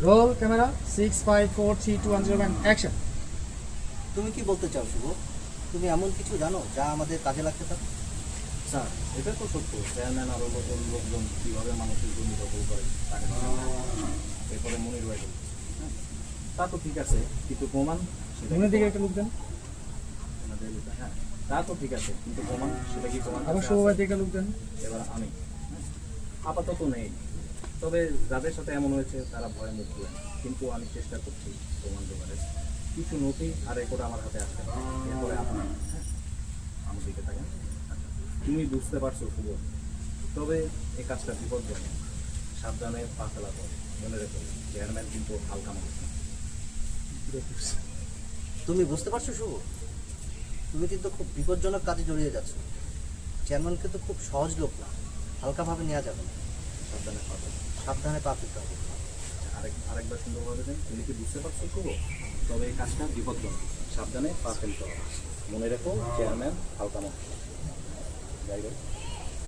Roll camera 6 5 4 3 2 1 0 and action. তুমি কি বলতে চাও শুভ? তুমি এমন কিছু জানো যা আমাদের কাজে লাগতে পারে? স্যার, এটা তো সত্য। চেয়ারম্যান আরও লোকজন কীভাবে মানুষের জমি দখল করে তাকে এরপরে মনির ভাই বলছে, হ্যাঁ, তা তো ঠিক আছে, কিন্তু প্রমাণ সেটা মনের কি দিকে একটা লোক দেন, ওনাদের হ্যাঁ, তা তো ঠিক আছে, কিন্তু প্রমাণ সেটা কি প্রমাণ আবার কাছে শুভ আছে? ভাই দিকে লোক দেন। এবার আমি হ্যাঁ, আপাতত নেই, তবে যাদের সাথে এমন হয়েছে তারা ভয়ে মুখ খুলে না। কিন্তু আমি চেষ্টা করছি প্রমাণ জোগাড়ের। কিছু নথি আর রেকর্ড আমার হাতে আসছে, এরপরে আপনি হ্যাঁ আমার দিকে থাকেন। আচ্ছা, তুমি বুঝতে পারছো শুভ, তবে এই কাজটা বিপজ্জনক। সাবধানে পা ফেলা করে, মনে রেখো চেয়ারম্যান কিন্তু হালকা মানুষ না। তুমি বুঝতে পারছো শুভ? তুমি কিন্তু খুব বিপজ্জনক কাজে জড়িয়ে যাচ্ছ। চেয়ারম্যান কিন্তু খুব সহজ লোক না, হালকাভাবে নেওয়া যাবে না। সাবধানে পা ফেলা। সাবধানে পা ফেলতে হবে। আরেকবার সুন্দরভাবে দেন। তুমি কি বুঝতে পারছো শুভ, তবে এই কাজটা বিপজ্জনক। সাবধানে পা ফেলতে হবে। মনে রেখো চেয়ারম্যান হালকা মানুষ। যাই হোক